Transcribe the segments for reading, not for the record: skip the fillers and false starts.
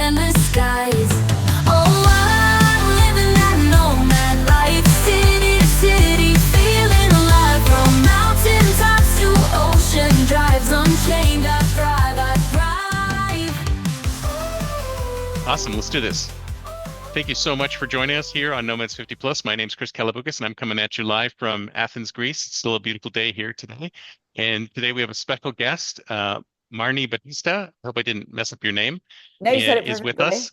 endless skies. Oh, I'm living that nomad life, city to city, feeling alive. From mountain tops to ocean drives, unchained, I thrive, Awesome. Let's do this. Thank you so much for joining us here on Nomads 50 Plus. My name's Chris Kalaboukis, and I'm coming at you live from Athens, Greece. It's still a beautiful day here today. And today we have a special guest, Marni Battista. I hope I didn't mess up your name, No, you said it is with perfectly. us.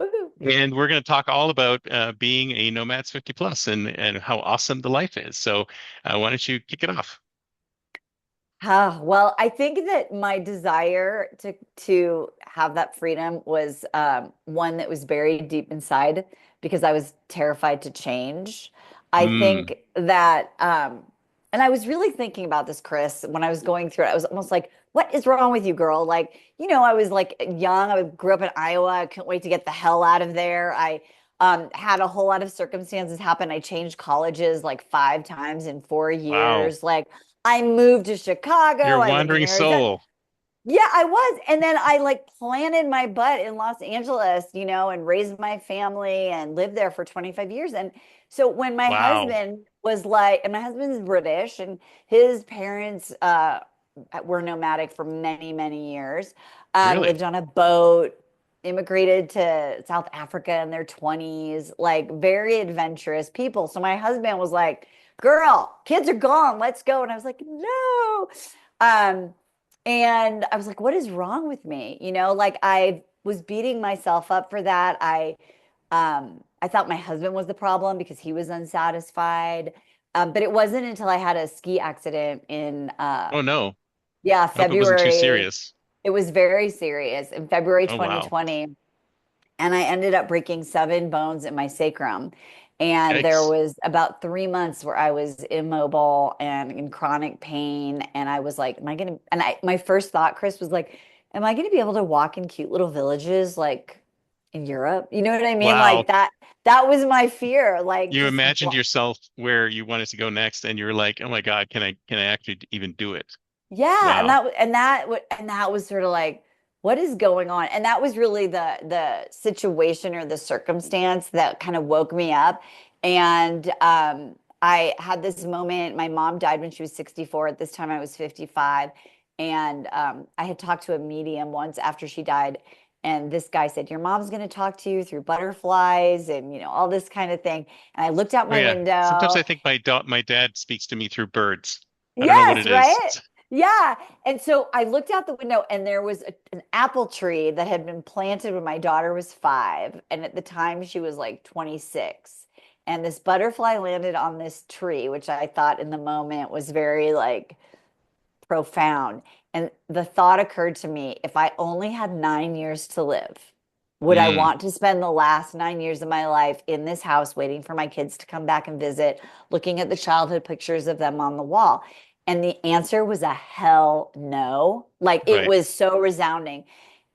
Woohoo. And we're going to talk all about being a Nomads 50 Plus and how awesome the life is. So why don't you kick it off? Well, I think that my desire to have that freedom was one that was buried deep inside because I was terrified to change. I Mm, think that, and I was really thinking about this, Chris, when I was going through it. I was almost like, "What is wrong with you, girl?" Like, I was like young. I grew up in Iowa. I couldn't wait to get the hell out of there. I had a whole lot of circumstances happen. I changed colleges like 5 times in four wow. years. Like, I moved to Chicago. You're a I lived in wandering Arizona. soul. Yeah, I was. And then I like planted my butt in Los Angeles, and raised my family and lived there for 25 years. And so when my Wow. husband was like, and my husband's British and his parents were nomadic for many, many years, Really? lived on a boat, immigrated to South Africa in their 20s, like very adventurous people. So my husband was like, girl, kids are gone, let's go. And I was like, no. Um, and I was like, what is wrong with me? Like I was beating myself up for that. I thought my husband was the problem because he was unsatisfied. But it wasn't until I had a ski accident in Oh no. yeah, I hope it wasn't too February. serious. It was very serious in February Oh wow. 2020. And I ended up breaking 7 bones in my sacrum. And there Yikes. was about 3 months where I was immobile and in chronic pain. And I was like, am I gonna, and my first thought, Chris, was like, am I gonna be able to walk in cute little villages like in Europe? You know what I mean? Wow. Like that was my fear. Like You just imagined yourself where you wanted to go next, and you're like, "Oh my God, can I actually even do it?" yeah, and Wow. that was sort of like, what is going on? And that was really the situation or the circumstance that kind of woke me up. And I had this moment. My mom died when she was 64. At this time, I was 55, and I had talked to a medium once after she died. And this guy said, "Your mom's going to talk to you through butterflies and all this kind of thing." And I looked out Oh my yeah. Sometimes window. I think my dad speaks to me through birds. I don't know what Yes, it is. right? Yeah. And so I looked out the window and there was an apple tree that had been planted when my daughter was 5. And at the time she was like 26. And this butterfly landed on this tree, which I thought in the moment was very like profound. And the thought occurred to me, if I only had 9 years to live, would I Mm, want to spend the last 9 years of my life in this house waiting for my kids to come back and visit, looking at the childhood pictures of them on the wall? And the answer was a hell no. Like it right. was so resounding.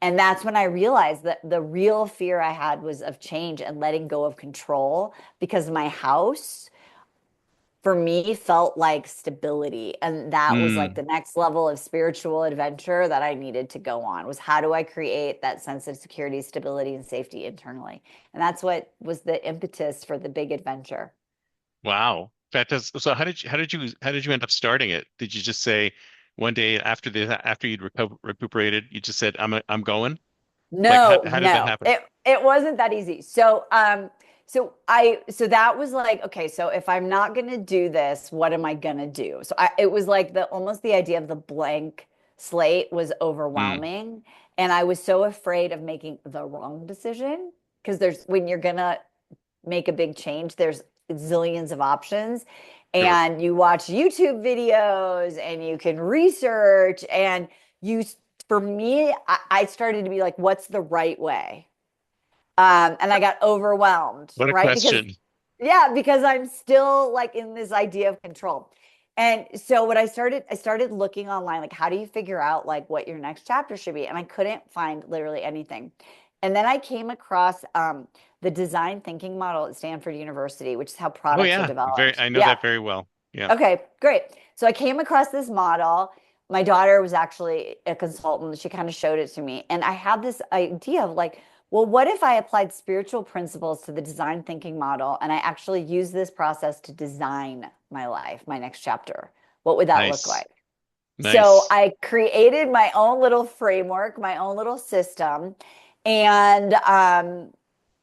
And that's when I realized that the real fear I had was of change and letting go of control because my house for me felt like stability, and that was like Mm, the next level of spiritual adventure that I needed to go on, was how do I create that sense of security, stability, and safety internally. And that's what was the impetus for the big adventure. wow. That does. So how did you end up starting it? Did you just say one day after you'd recuperated, you just said, I'm going? Like No, how did that no, happen? it wasn't that easy. So that was like, okay, so if I'm not gonna do this, what am I gonna do? It was like the almost the idea of the blank slate was Mm, overwhelming, and I was so afraid of making the wrong decision because there's when you're gonna make a big change, there's zillions of options, sure. and you watch YouTube videos and you can research and you for me, I started to be like, what's the right way? And I got overwhelmed, What a right? Because, question. yeah, because I'm still like in this idea of control. And so what I started looking online, like, how do you figure out like what your next chapter should be? And I couldn't find literally anything. And then I came across the design thinking model at Stanford University, which is how Oh products are yeah. Very developed. I know Yeah. that very well. Yeah. Okay, great. So I came across this model. my daughter was actually a consultant. She kind of showed it to me. And I had this idea of like, well, what if I applied spiritual principles to the design thinking model and I actually use this process to design my life, my next chapter? What would that look Nice. like? So Nice. I created my own little framework, my own little system. And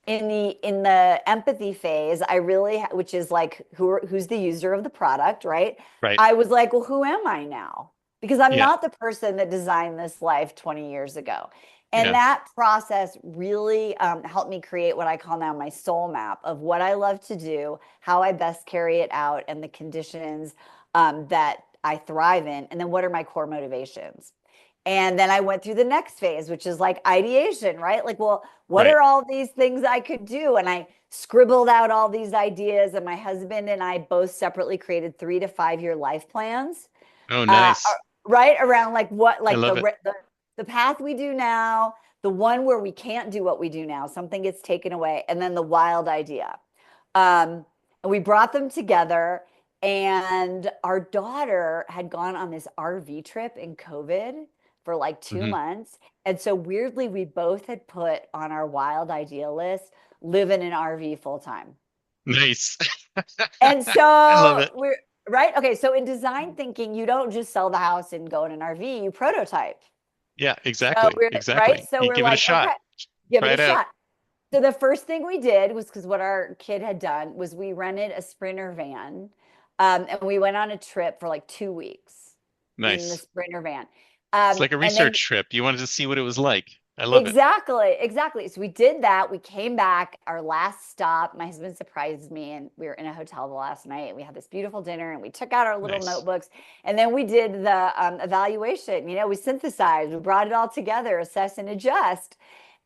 in the empathy phase, I really, which is like who's the user of the product, right? Right. I was like, well, who am I now? Because I'm Yeah. not the person that designed this life 20 years ago. And Yeah. that process really helped me create what I call now my soul map of what I love to do, how I best carry it out, and the conditions that I thrive in. And then what are my core motivations? And then I went through the next phase, which is like ideation, right? Like, well, what Right. are all these things I could do? And I scribbled out all these ideas, and my husband and I both separately created 3 to 5 year life plans, Oh, uh, nice. right around like what, I like love it. the path we do now, the one where we can't do what we do now, something gets taken away, and then the wild idea. And we brought them together. And our daughter had gone on this RV trip in COVID for like two Hmm. months. And so weirdly, we both had put on our wild idea list, live in an RV full time. Nice. And I love so it. we're right. Okay. So in design thinking, you don't just sell the house and go in an RV, you prototype. Yeah, So exactly. we're right. Exactly. So You we're give it a like, shot. okay, give it Try a it out. shot. So the first thing we did was because what our kid had done was we rented a Sprinter van, and we went on a trip for like 2 weeks in the Nice. Sprinter van. It's like a And then research trip. You wanted to see what it was like. I love it. exactly, exactly. So we did that. We came back. Our last stop, my husband surprised me, and we were in a hotel the last night. And we had this beautiful dinner, and we took out our little Nice. notebooks, and then we did the evaluation. We synthesized, we brought it all together, assess and adjust.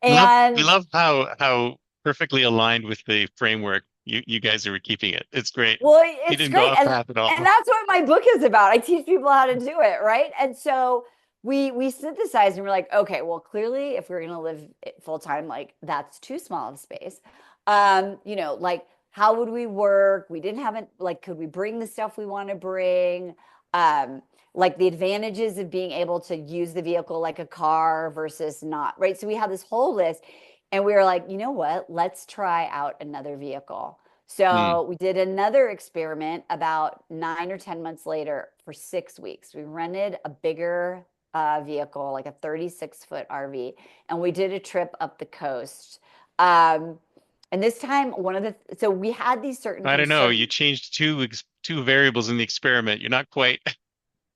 We And love how perfectly aligned with the framework you guys are keeping it. It's great. well, You it's didn't go great, off and path at all. that's what my book is about. I teach people how to do it, right? And so we synthesized, and we're like, okay, well, clearly, if we're going to live full time, like that's too small of a space. Like how would we work? We didn't have it. Like, could we bring the stuff we want to bring? Like the advantages of being able to use the vehicle like a car versus not, right? So we had this whole list, and we were like, you know what? Let's try out another vehicle. Hmm. So we did another experiment about 9 or 10 months later for 6 weeks. We rented a bigger vehicle, like a 36-foot RV, and we did a trip up the coast. Um, and this time, so we had these certain I don't know. You concerns. changed two variables in the experiment. You're not quite.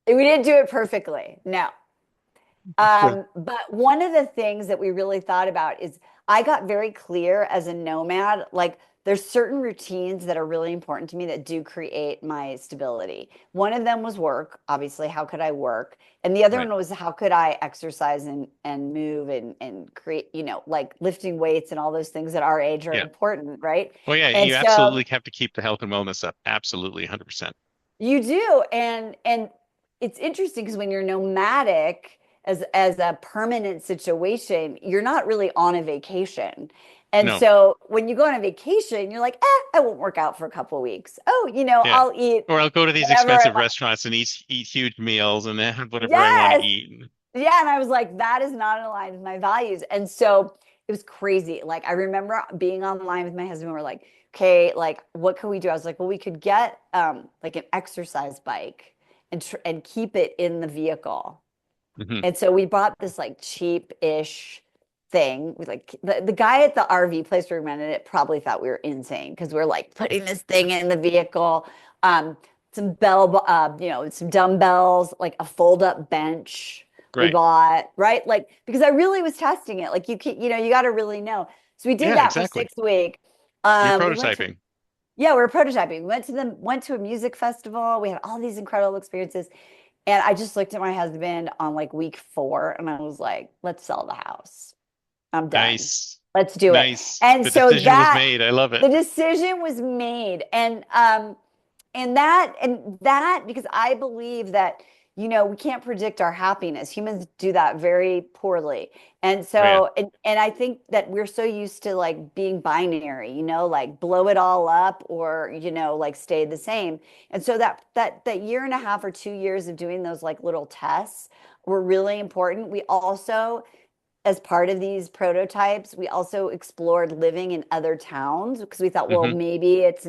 We didn't do it perfectly, no. But one of the things that we really thought about is I got very clear as a nomad, like there's certain routines that are really important to me that do create my stability. One of them was work, obviously, how could I work? And the other Right. one was how could I exercise and move and create, like lifting weights and all those things at our age are Yeah. important, right? Well, yeah, And you so absolutely have to keep the health and wellness up. Absolutely, 100%. you do, and it's interesting because when you're nomadic as a permanent situation, you're not really on a vacation. And No. so when you go on a vacation, you're like, I won't work out for a couple of weeks. Oh, Yeah. I'll eat Or I'll go to these whatever I expensive want. restaurants and eat huge meals and then have whatever I want to Yes. eat. Yeah. And I was like, that is not aligned with my values. And so it was crazy. Like I remember being online with my husband. We're like, okay, like what can we do? I was like, well, we could get like an exercise bike and keep it in the vehicle. Hmm. And so we bought this like cheap-ish thing. We like the guy at the RV place we rented it probably thought we were insane because we're like putting this thing in the vehicle. Um, some dumbbells, like a fold-up bench we Right. bought, right? Like because I really was testing it. Like you got to really know. So we did Yeah, that for exactly. 6 weeks. You're We went to prototyping. Yeah, we were prototyping. We went to a music festival. We had all these incredible experiences. And I just looked at my husband on like week 4 and I was like, let's sell the house. I'm done. Nice. Let's do it. Nice. And The so decision was made. I love it. the decision was made. And that because I believe that we can't predict our happiness. Humans do that very poorly. And Oh yeah. so, and I think that we're so used to like being binary, like blow it all up or, like stay the same. And so that year and a half or 2 years of doing those like little tests were really important. We also, as part of these prototypes, we also explored living in other towns because we thought, well, Hmm. maybe it's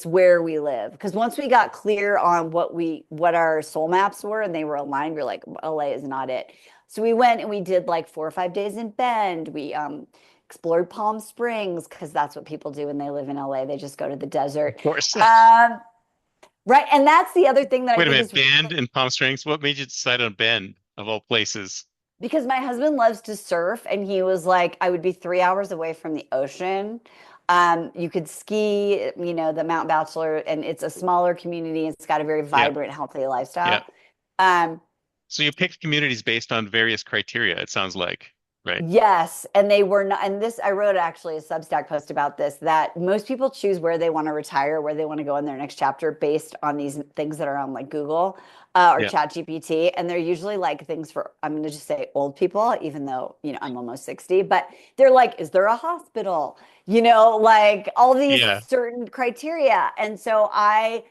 where we live. Because once we got clear on what our soul maps were and they were aligned, we are like, LA is not it. So we went and we did like 4 or 5 days in Bend. We explored Palm Springs because that's what people do when they live in LA. They just go to the Of desert. course. Um, right. And that's the other thing that I Wait a think minute, is Bend in Palm Springs. What made you decide on Bend of all places? because my husband loves to surf and he was like, I would be 3 hours away from the ocean. You could ski, the Mount Bachelor, and it's a smaller community. It's got a very Yeah, vibrant, healthy yeah. lifestyle. Um, So you picked communities based on various criteria, it sounds like, right? yes, and they were not, and this, I wrote actually a Substack post about this, that most people choose where they want to retire, where they want to go in their next chapter based on these things that are on like Google or Yeah, Chat GPT. And they're usually like things for, I'm going to just say old people, even though, I'm almost 60, but they're like, is there a hospital? Like all these yeah. certain criteria. And so I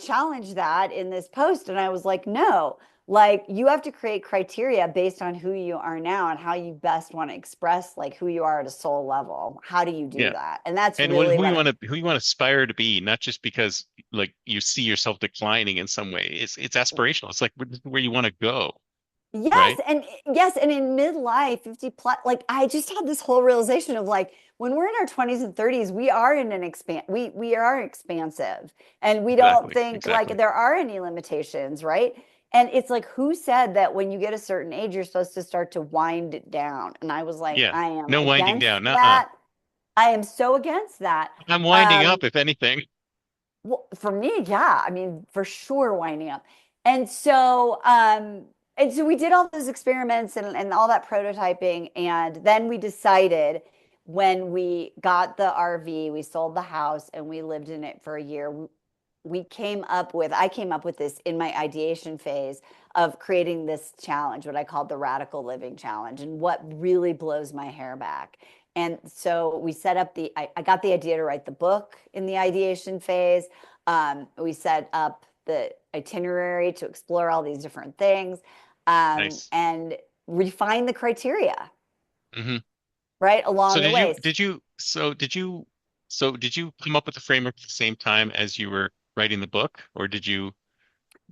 challenged that in this post and I was like, no, like you have to create criteria based on who you are now and how you best want to express like who you are at a soul level. How do you do Yeah. that? And that's And really what who you want to aspire to be, not just because like you see yourself declining in some way. It's aspirational. It's like where you want to go, yes, right? and yes, and in midlife, 50 plus, like I just had this whole realization of like when we're in our 20s and 30s, we are in an we are expansive and we don't Exactly. think like Exactly. there are any limitations, right? And it's like who said that when you get a certain age, you're supposed to start to wind it down? And I was like, Yeah. I am No winding against down. Nuh-uh. that. I am so against that. I'm winding Um, up, if anything. well, for me, yeah, I mean, for sure winding up. And so, we did all those experiments and all that prototyping. And then we decided when we got the RV, we sold the house and we lived in it for a year. I came up with this in my ideation phase of creating this challenge, what I called the radical living challenge. And what really blows my hair back. And so we set up I got the idea to write the book in the ideation phase. We set up the itinerary to explore all these different things Nice. and refine the criteria, Hmm. right, So along the way. did you come up with the framework at the same time as you were writing the book, or did it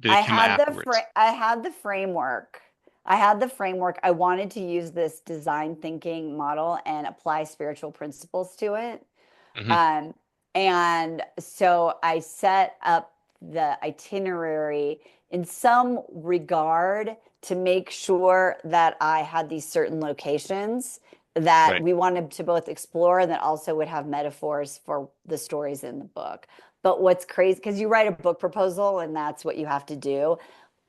come afterwards? I had the framework. I had the framework. I wanted to use this design thinking model and apply spiritual principles to it. Hmm. Um, and so I set up the itinerary in some regard to make sure that I had these certain locations that Right. we wanted to both explore and that also would have metaphors for the stories in the book. But what's crazy, because you write a book proposal and that's what you have to do.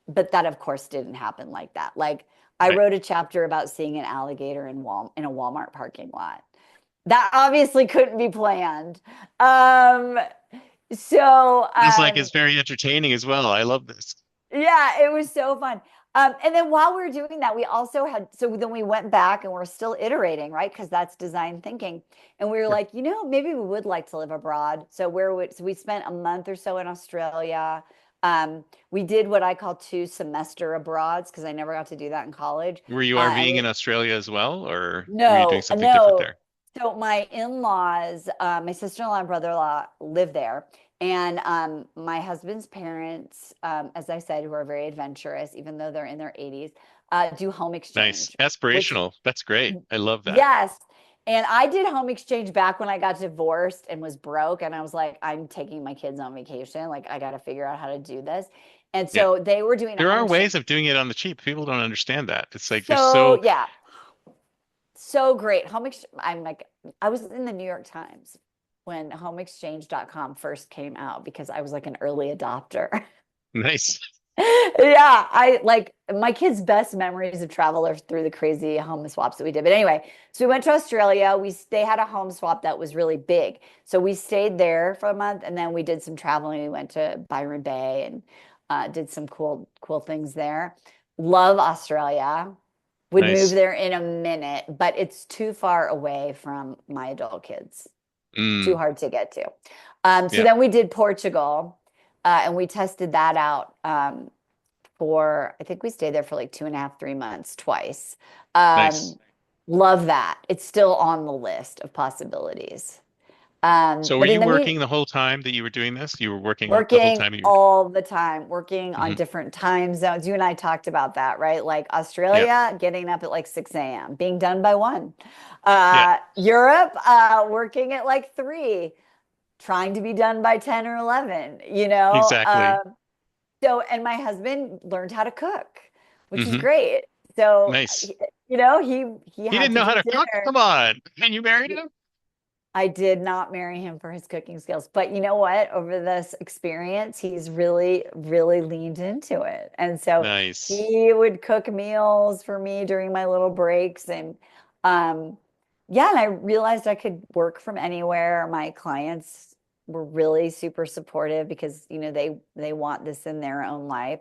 But that, of course, didn't happen like that. Like I Right. wrote a chapter about seeing an alligator in a Walmart parking lot. That obviously couldn't be planned. Um, so Feels like it's very entertaining as well. I love this. yeah, it was so fun. And then while we were doing that, we also had, so then we went back and we're still iterating, right? Because that's design thinking. And we were Yeah. like, maybe we would like to live abroad. So we spent a month or so in Australia. We did what I call 2 semester abroads because I never got to do that in college. Were you And RVing we in Australia as well, or were you doing No, something different no. there? So my in-laws, my sister-in-law and brother-in-law live there. And my husband's parents, as I said, who are very adventurous, even though they're in their 80s, do home Nice. exchange, which, Aspirational. That's great. I love that. yes. And I did home exchange back when I got divorced and was broke. And I was like, I'm taking my kids on vacation. Like, I got to figure out how to do this. And Yeah. so they were doing a There home are exchange. ways of doing it on the cheap. People don't understand that. It's like there's So, so yeah, so great. I'm like, I was in the New York Times when homeexchange.com first came out because I was like an early adopter. nice. Yeah, I like my kids' best memories of travel are through the crazy home swaps that we did. But anyway, so we went to Australia. They had a home swap that was really big. So we stayed there for a month and then we did some traveling. We went to Byron Bay and did some cool things there. Love Australia. Would move Nice. there in a minute, but it's too far away from my adult kids. Too Mm, hard to get to. So yeah. then we did Portugal, and we tested that out for, I think we stayed there for like 2.5, 3 months twice. Nice. Um, love that. It's still on the list of possibilities. So were But in you the mean, working the whole time that you were doing this? You were working the whole working time you were. all the time, working on Hmm. different time zones. You and I talked about that, right? Like Yeah. Australia, getting up at like 6 a.m., being done by 1. Yeah. Europe, working at like 3, trying to be done by 10 or 11, you know? Exactly. And my husband learned how to cook, which is Hmm. great. So, Nice. he He had didn't to know how do to cook? dinner. Come on. And you married him? I did not marry him for his cooking skills, but you know what? Over this experience, he's really, really leaned into it. And so Nice. he would cook meals for me during my little breaks. And um, yeah, and I realized I could work from anywhere. My clients were really super supportive because, they want this in their own life.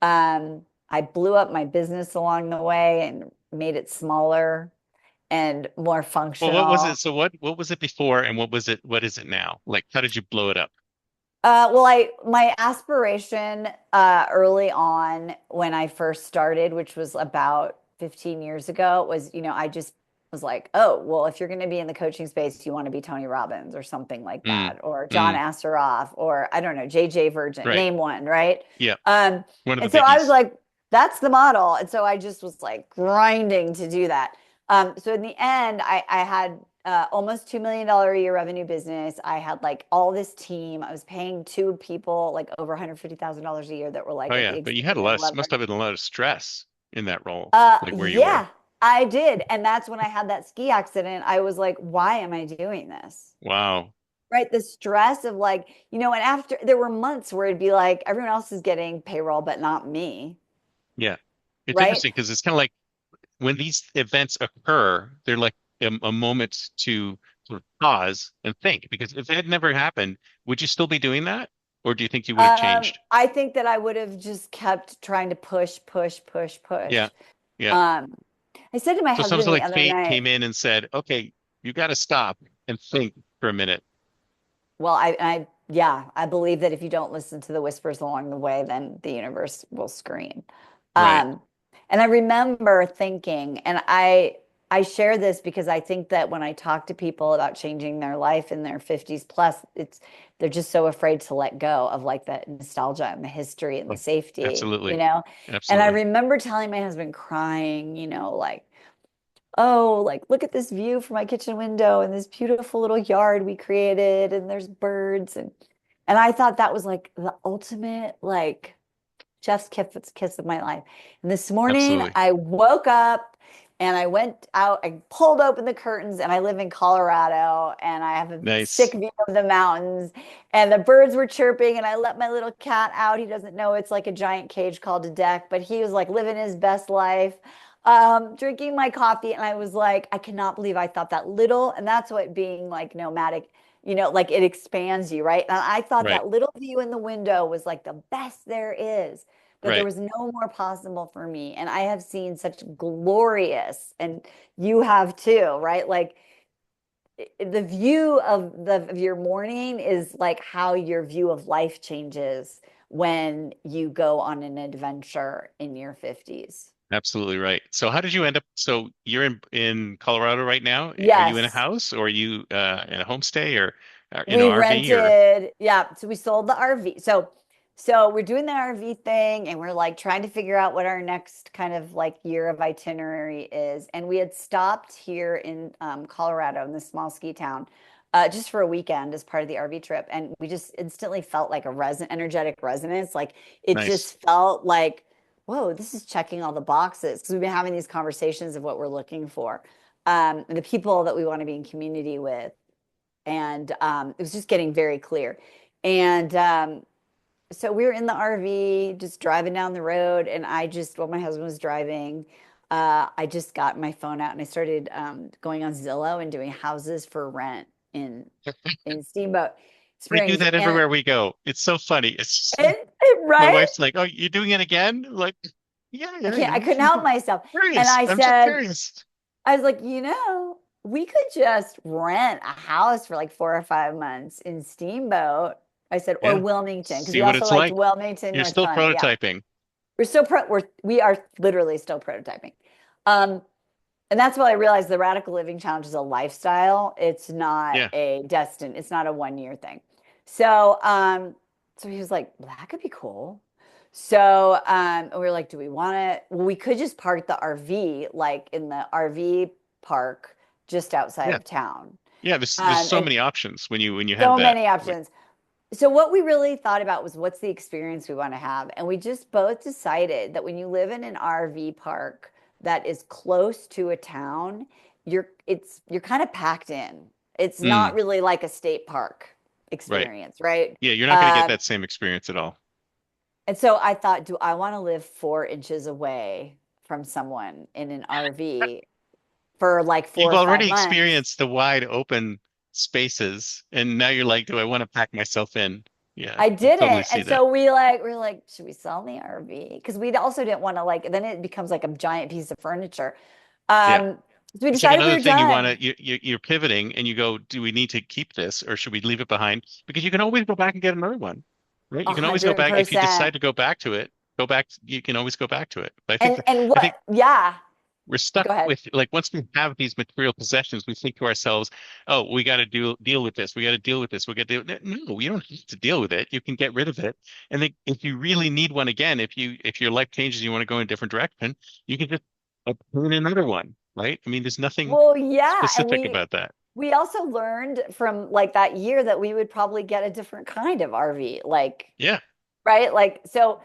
I blew up my business along the way and made it smaller and more Well, what was it? functional. So what was it before and what is it now? Like how did you blow it up? Well, my aspiration early on when I first started, which was about 15 years ago, was, I just was like, oh, well, if you're going to be in the coaching space, you want to be Tony Robbins or something like Mm, that, or John mm, Asseroff, or I don't know, JJ Virgin, right. name one, right? Yeah. Um, One of and the so I was biggies. like, that's the model. And so I just was like grinding to do that. So in the end, I had almost $2 million a year revenue business. I had like all this team. I was paying 2 people like over $150,000 a year that were Oh like at the yeah, but you had a executive lot of, level. must have been a lot of stress in that role, like where you were. Yeah, I did. And that's when I had that ski accident. I was like, why am I doing this? Wow. Right. The stress of like, and after there were months where it'd be like everyone else is getting payroll, but not me. Yeah. It's Right. interesting because it's kind of like when these events occur, they're like a moment to sort of pause and think. Because if it had never happened, would you still be doing that? Or do you think you would have changed? I think that I would have just kept trying to push, push, push, Yeah. push. Yeah. Um, I said to my So something husband the like other fate night, came in and said, okay, you got to stop and think for a minute. well, yeah, I believe that if you don't listen to the whispers along the way, then the universe will scream. Right. Um, and I remember thinking, and I share this because I think that when I talk to people about changing their life in their 50s plus, they're just so afraid to let go of like the nostalgia and the history and the Oh, safety, you absolutely. know? And I Absolutely. remember telling my husband crying, like, oh, like look at this view from my kitchen window and this beautiful little yard we created and there's birds and I thought that was like the ultimate like chef's kiss of my life. And this morning Absolutely. I woke up and I went out, I pulled open the curtains and I live in Colorado and I have a sick Nice. view of the mountains and the birds were chirping and I let my little cat out. He doesn't know it's like a giant cage called a deck, but he was like living his best life, drinking my coffee. And I was like, I cannot believe I thought that little. And that's what being like nomadic, like it expands you, right? And I thought Right. that little view in the window was like the best there is, that there Right. was no more possible for me. And I have seen such glorious, and you have too, right? Like the view of your morning is like how your view of life changes when you go on an adventure in your 50s. Absolutely right. So how did you end up? So you're in Colorado right now. Are you in a Yes. house or are you in a homestay or in an We RV or rented, yeah. So we sold the RV. So we're doing the RV thing and we're like trying to figure out what our next kind of like year of itinerary is. And we had stopped here in Colorado in this small ski town just for a weekend as part of the RV trip. And we just instantly felt like a energetic resonance. Like it nice? just felt like, whoa, this is checking all the boxes. Because we've been having these conversations of what we're looking for, and the people that we want to be in community with, and it was just getting very clear. And so we were in the RV, just driving down the road, and while my husband was driving, I just got my phone out and I started going on Zillow and doing houses for rent in Steamboat. We do Springs. that And everywhere we go. It's so funny. It's just, my right? wife's like, "Oh, you're doing it again?" Like, yeah, I yeah, can't, yeah. I couldn't help myself. And Curious. I'm just curious. I was like, we could just rent a house for like 4 or 5 months in Steamboat. I said, or Yeah. Wilmington, because See we what also it's liked like. Wilmington, You're North still Carolina. Yeah. prototyping. We are literally still prototyping. Um, and that's why I realized the radical living challenge is a lifestyle. It's not Yeah. it's not a 1 year thing. So, so he was like, well, that could be cool. So, and we were like, do we want to, well, we could just park the RV like in the RV park just outside Yeah. of town. Yeah. There's so And many options when you have so that. many Like, options. So what we really thought about was what's the experience we want to have. And we just both decided that when you live in an RV park that is close to a town, you're kind of packed in. It's not mm, really like a state park right. experience, right? Yeah, you're not going to get Um, that same experience at all. and so I thought, do I want to live 4 inches away from someone in an RV for like four You've or five already months? experienced the wide open spaces, and now you're like, do I want to pack myself in? Yeah, I I totally didn't. see And that. so we're like, should we sell the RV? Because we also didn't want to like, then it becomes like a giant piece of furniture. Yeah. So we It's like decided we another were thing you want done. to you're pivoting and you go, do we need to keep this or should we leave it behind? Because you can always go back and get another one, right? A You can always go hundred back if you decide percent. to go back to it. Go back. You can always go back to it. But And I think what, yeah, we're stuck go ahead. with like once we have these material possessions, we think to ourselves, "Oh, we got to deal with this. We got to deal with this. We got to deal." No, you don't have to deal with it. You can get rid of it. And then if you really need one again, if your life changes, you want to go in a different direction, you can just obtain another one, right? I mean, there's nothing Well, yeah. And specific about that. we also learned from like that year that we would probably get a different kind of RV. Like, Yeah, right? Like, so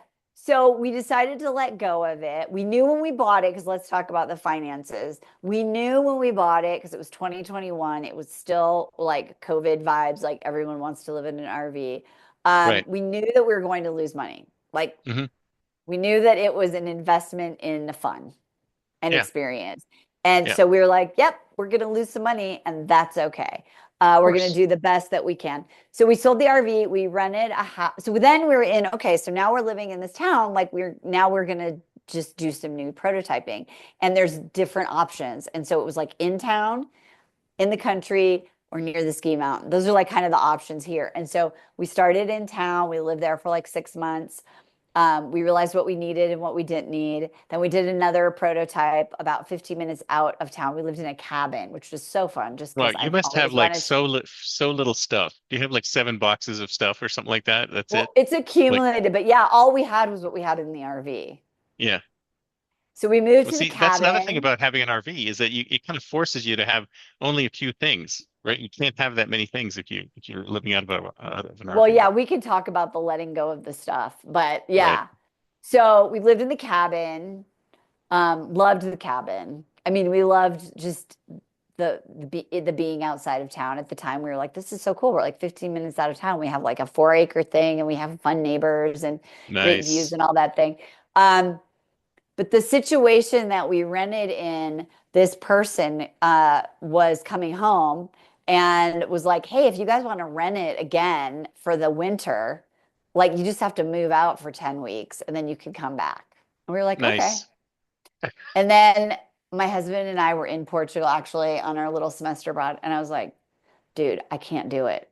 we decided to let go of it. We knew when we bought it, because let's talk about the finances. We knew when we bought it, because it was 2021, it was still like COVID vibes, like everyone wants to live in an RV. right. We knew that we were going to lose money. Like Hmm. we knew that it was an investment in the fun and Yeah, experience. And yeah, so we were like, yep, we're going to lose some money and that's okay. of We're going to course. do the best that we can. So we sold the RV, we rented a house. So then we were in, okay, so now we're living in this town. Like we're going to just do some new prototyping and there's different options. And so it was like in town, in the country, or near the ski mountain. Those are like kind of the options here. And so we started in town. We lived there for like 6 months. We realized what we needed and what we didn't need. Then we did another prototype about 15 minutes out of town. We lived in a cabin, which was so fun just Well, because you I've must have always like wanted to. so little stuff. Do you have like 7 boxes of stuff or something like that? That's it? Well, it's Like, accumulated, but yeah, all we had was what we had in the RV. yeah. So we moved Well, to the see, that's another thing cabin. about having an RV is that it kind of forces you to have only a few things, right? You can't have that many things if you're living out of an Well, RV, yeah, we can talk about the letting go of the stuff, but right? yeah. So we lived in the cabin, loved the cabin. I mean, we loved just the being outside of town at the time. We were like, this is so cool. We're like 15 minutes out of town. We have like a 4 acre thing and we have fun neighbors and great views Nice. and all that thing. Um, but the situation that we rented in, this person was coming home and was like, hey, if you guys want to rent it again for the winter, like you just have to move out for 10 weeks and then you can come back. And we were like, okay. Nice. And then my husband and I were in Portugal actually on our little semester abroad. And I was like, dude, I can't do it.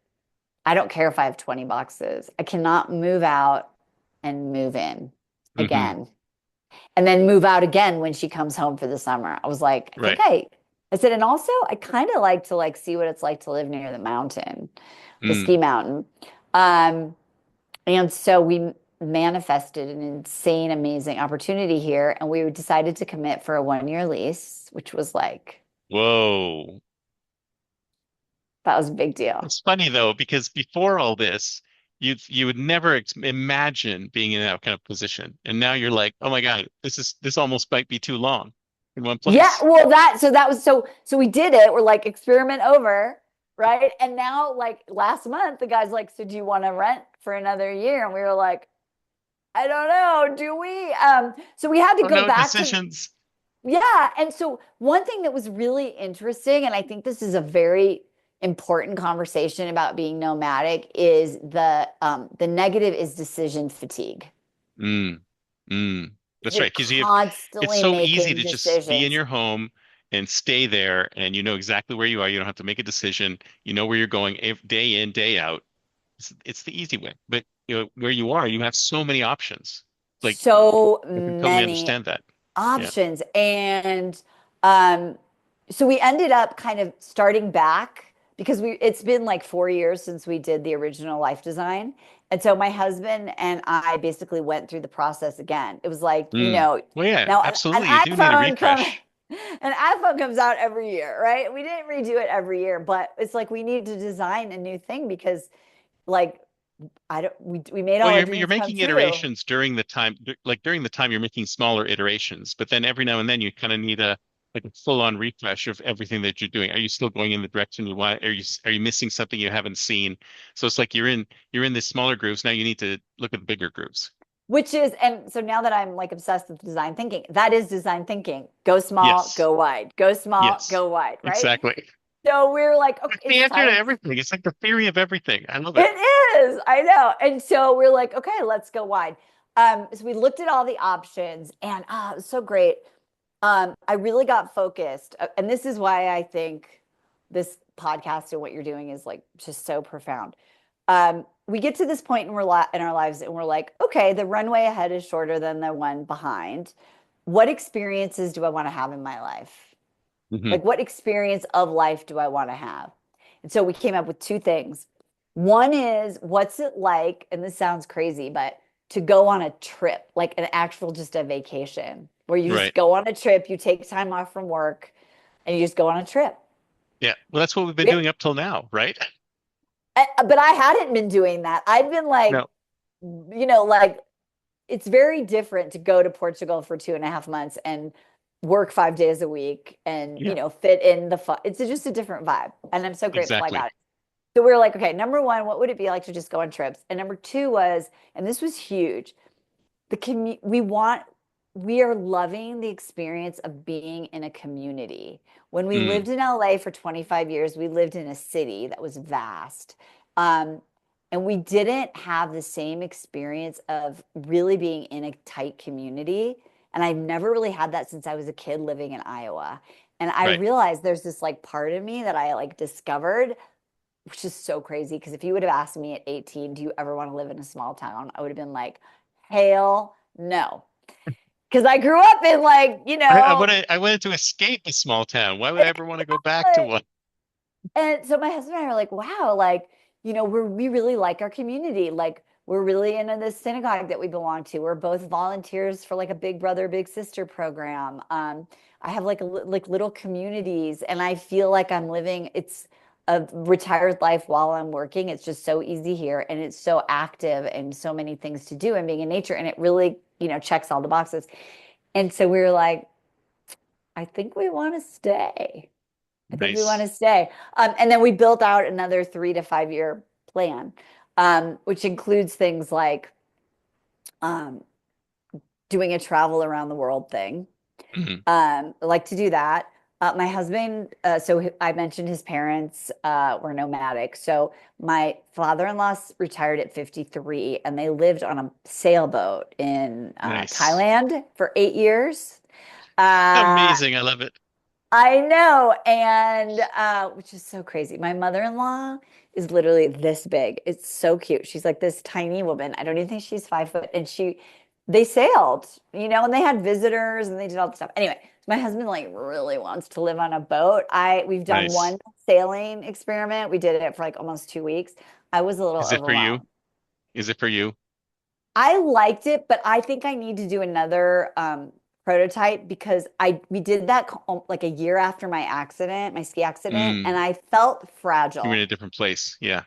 I don't care if I have 20 boxes. I cannot move out and move in Hmm. again and then move out again when she comes home for the summer. I was like, Right. I said, and also I kind of like to like see what it's like to live near the mountain, the ski Mm. mountain. Um, and so we manifested an insane, amazing opportunity here. And we decided to commit for a 1 year lease, which was like, Whoa. that was a big deal. It's funny though, because before all this, you would never imagine being in that kind of position. And now you're like, oh my God, this almost might be too long in one Yeah, place. well, so we did it. We're like, experiment over, right? And now, like last month, the guy's like, so do you want to rent for another year? And we were like, I don't know, do we? So we had to Oh go no, back to, decisions. yeah. And so one thing that was really interesting, and I think this is a very important conversation about being nomadic is the negative is decision fatigue. Mm, mm. That's You're right. Because it's constantly so easy making to just be in decisions. your home and stay there, and you know exactly where you are. You don't have to make a decision. You know where you're going day in, day out. It's the easy way. But you know where you are, you have so many options. Like So I can totally many understand that. Yeah. options. And um, so we ended up kind of starting back because it's been like 4 years since we did the original life design. And so my husband and I basically went through the process again. It was like, Mm. Well, yeah, now an absolutely. You do need a refresh. an iPhone comes out every year, right? We didn't redo it every year, but it's like we need to design a new thing because like I don't we made Well, all our you're dreams come making true. iterations during the time, like during the time you're making smaller iterations, but then every now and then you kind of need a like a full-on refresh of everything that you're doing. Are you still going in the direction you want? Are you missing something you haven't seen? So it's like you're in the smaller grooves. Now you need to look at the bigger grooves. Which is, and so now that I'm like obsessed with design thinking, that is design thinking. Go small, Yes. go wide. Go small, Yes. go wide, right? Exactly. So we're like, okay, It's the it's answer to time. everything. It's like the theory of everything. I love it. It is, I know. And so we're like, okay, let's go wide. So we looked at all the options and it was so great. I really got focused. And this is why I think this podcast and what you're doing is like just so profound. We get to this point in our lives and we're like, okay, the runway ahead is shorter than the one behind. What experiences do I want to have in my life? Hmm. Like, what experience of life do I want to have? And so we came up with two things. One is, what's it like? And this sounds crazy, but to go on a trip, like an actual, just a vacation, where you just Right. go on a trip, you take time off from work, and you just go on a trip. Yeah. Well, that's what we've been Yeah. doing up till now, right? But I hadn't been doing that. I'd been like, No. like it's very different to go to Portugal for 2.5 months and work 5 days a week and, Yeah. fit in the fun. It's just a different vibe. And I'm so grateful I Exactly. got it. So we were like, okay, number one, what would it be like to just go on trips? And number two was, and this was huge, we are loving the experience of being in a community. When we Mm. lived in LA for 25 years, we lived in a city that was vast. Um, and we didn't have the same experience of really being in a tight community. And I've never really had that since I was a kid living in Iowa. And I Right. realized there's this like part of me that I like discovered, which is so crazy. Because if you would have asked me at 18, do you ever want to live in a small town? I would have been like, hell no. Because I grew up in like, I wanted to escape a small town. Why would I ever want to go back to one? and so my husband and I are like, wow, like, we really like our community. Like, we're really into this synagogue that we belong to. We're both volunteers for like a big brother, big sister program. I have like like little communities, and I feel like I'm living. It's a retired life while I'm working. It's just so easy here, and it's so active, and so many things to do, and being in nature, and it really, checks all the boxes. And so we were like, I think we want to stay. I think we want Nice. to stay. And then we built out another 3 to 5 year plan, which includes things like um, doing a travel around the world thing. Hmm. I like to do that. My husband, I mentioned his parents were nomadic. So my father-in-law retired at 53, and they lived on a sailboat in Nice. Thailand for 8 years. Uh, Amazing. I love it. I know, and which is so crazy. My mother-in-law is literally this big. It's so cute. She's like this tiny woman. I don't even think she's 5 foot, and they sailed, and they had visitors and they did all the stuff. Anyway, my husband like really wants to live on a boat. We've done Nice. one sailing experiment. We did it for like almost 2 weeks. I was a little Is it for you? overwhelmed. Is it for you? I liked it, but I think I need to do another prototype because I we did that like a year after my ski accident, and Mm. I felt You're in fragile. a different place. Yeah.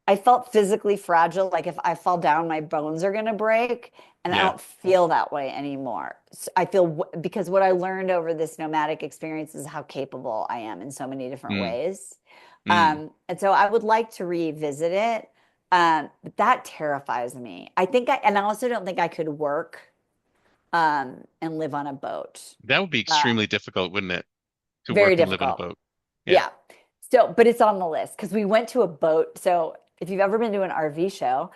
I felt physically fragile, like if I fall down, my bones are gonna break, and I Yeah. don't feel that way anymore. So I feel because what I learned over this nomadic experience is how capable I am in so many different Mm. ways. Mm. And so I would like to revisit it. But that terrifies me. And I also don't think I could work and live on a boat. That would be Uh, extremely difficult, wouldn't it? To Very work and live on a difficult. boat. Yeah. Yeah. So, but it's on the list because we went to a boat. So if you've ever been to an RV show,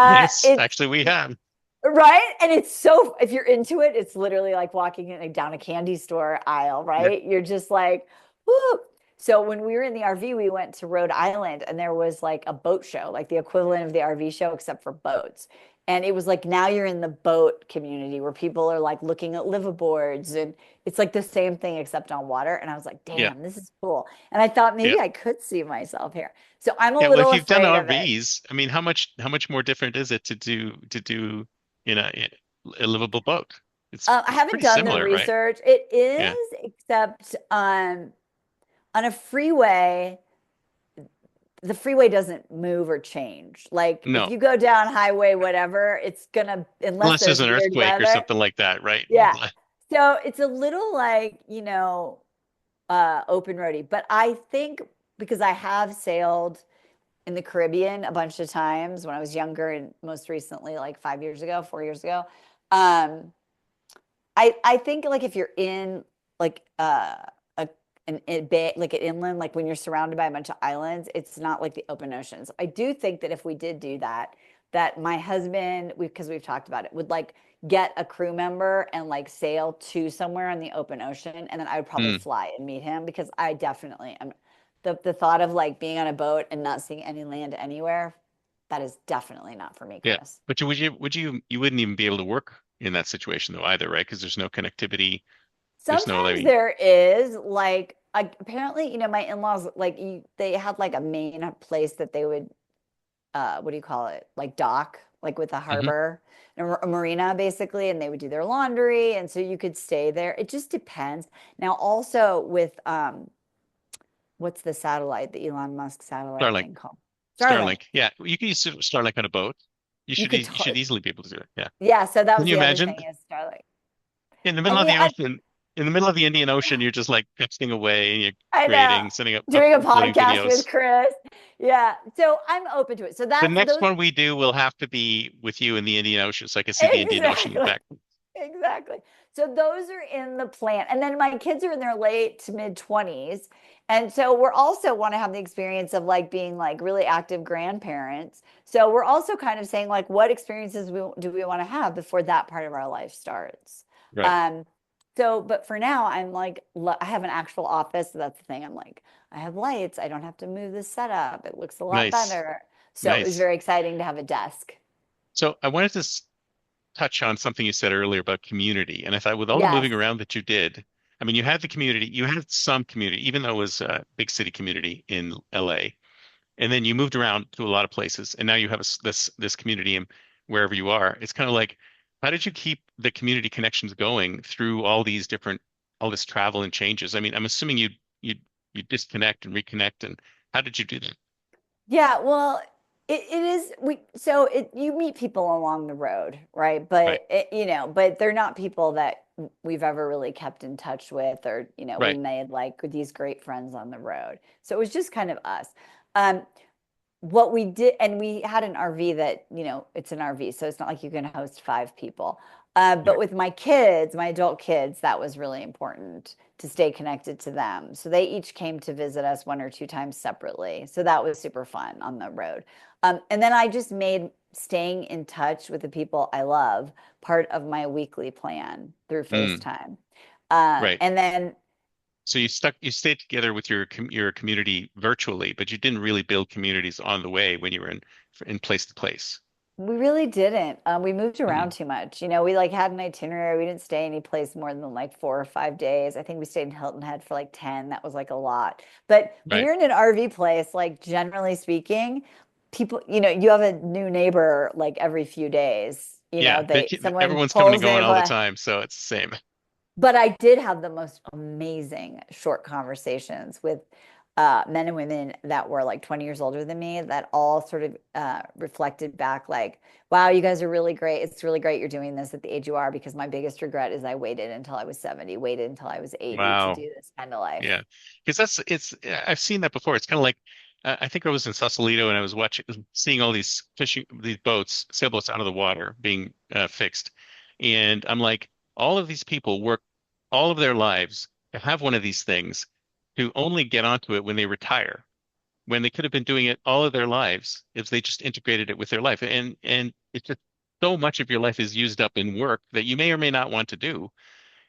Yes, it's actually we have. right. And it's so, if you're into it, it's literally like walking in, like, down a candy store aisle, Yeah. right? You're just like, whoo. So when we were in the RV, we went to Rhode Island and there was like a boat show, like the equivalent of the RV show, except for boats. And it was like now you're in the boat community where people are like looking at liveaboards and it's like the same thing except on water. And I was like, Yeah. damn, this is cool. And I thought Yeah. maybe I could see myself here. So I'm a Yeah. Well, if little you've done afraid of it. RVs, I mean, how much more different is it to do in a livable boat? I It's haven't pretty done the similar, right? research. It Yeah. is, except on a freeway, the freeway doesn't move or change. Like if No, you go down highway, whatever, it's gonna, unless unless there's there's an weird earthquake or weather. something like that, right? Yeah. So it's a little like, open roady. But I think because I have sailed in the Caribbean a bunch of times when I was younger and most recently, like 5 years ago, 4 years ago. Um, I think like if you're in like a bay, like an inland, like when you're surrounded by a bunch of islands, it's not like the open oceans. I do think that if we did do that, that my husband, because we've talked about it, would like get a crew member and like sail to somewhere in the open ocean, and then I would probably Mm, fly and meet him because I definitely am. The thought of like being on a boat and not seeing any land anywhere, that is definitely not for me, yeah. Chris. But you wouldn't even be able to work in that situation though either, right? Because there's no connectivity. There's no Sometimes like, there is like apparently, my in-laws like they had like a main place that they would what do you call it? Like dock, like with a mhm. harbor, a marina basically, and they would do their laundry and so you could stay there. It just depends. Now also with what's the satellite, the Elon Musk satellite Starlink. thing called? Starlink. Starlink. Yeah, you can use Starlink on a boat. You could You should easily be able to do it. Yeah. yeah, so that Can was you the other imagine thing is Starlink. in the I middle of mean, the ocean, in the middle of the Indian Ocean, you're just like texting away and you're I know. creating, sending up Doing a uploading podcast with videos. Chris. Yeah. So I'm open to it. So The that's next those one we do will have to be with you in the Indian Ocean, so I can see the Indian Ocean in the exactly. back. Exactly. So those are in the plan. And then my kids are in their late to mid 20s. And so we're also want to have the experience of like being like really active grandparents. So we're also kind of saying like what experiences do we want to have before that part of our life starts. Right. Um, so, but for now, I'm like, I have an actual office. So that's the thing. I'm like, I have lights. I don't have to move this setup. It looks a lot Nice. better. So it was Nice. very exciting to have a desk. So I wanted to touch on something you said earlier about community. And I thought with all the Yes. moving around that you did, I mean, you had the community, you had some community, even though it was a big city community in LA. And then you moved around to a lot of places, and now you have this community in wherever you are. It's kind of like, how did you keep the community connections going through all this travel and changes? I mean, I'm assuming you disconnect and reconnect, and how did you do that? Yeah, well, it is so you meet people along the road, right? Right, But they're not people that we've ever really kept in touch with, or we right. made like these great friends on the road. So it was just kind of us. Um, what we did, and we had an RV that, it's an RV, so it's not like you can host five people. But Yeah. with my kids, my adult kids, that was really important to stay connected to them. So they each came to visit us one or two times separately. So that was super fun on the road. And then I just made staying in touch with the people I love part of my weekly plan through Mm, FaceTime. right. And then So you stayed together with your community virtually, but you didn't really build communities on the way when you were in place to place. we really didn't. We moved Mm, around too much. We like had an itinerary. We didn't stay any place more than like 4 or 5 days. I think we stayed in Hilton Head for like 10. That was like a lot. But when right. you're in an RV place, like generally speaking, people, you have a new neighbor like every few days. Yeah, Someone everyone's coming and pulls going their all the time, so it's the same. but I did have the most amazing short conversations with men and women that were like 20 years older than me that all sort of reflected back like, wow, you guys are really great. It's really great you're doing this at the age you are because my biggest regret is I waited until I was 70, waited until I was 80 to Wow. do this kind of life. Yeah, because I've seen that before. It's kind of like I think I was in Sausalito and I was seeing all these sailboats out of the water being fixed, and I'm like, all of these people work all of their lives to have one of these things, to only get onto it when they retire, when they could have been doing it all of their lives if they just integrated it with their life. And it's just so much of your life is used up in work that you may or may not want to do.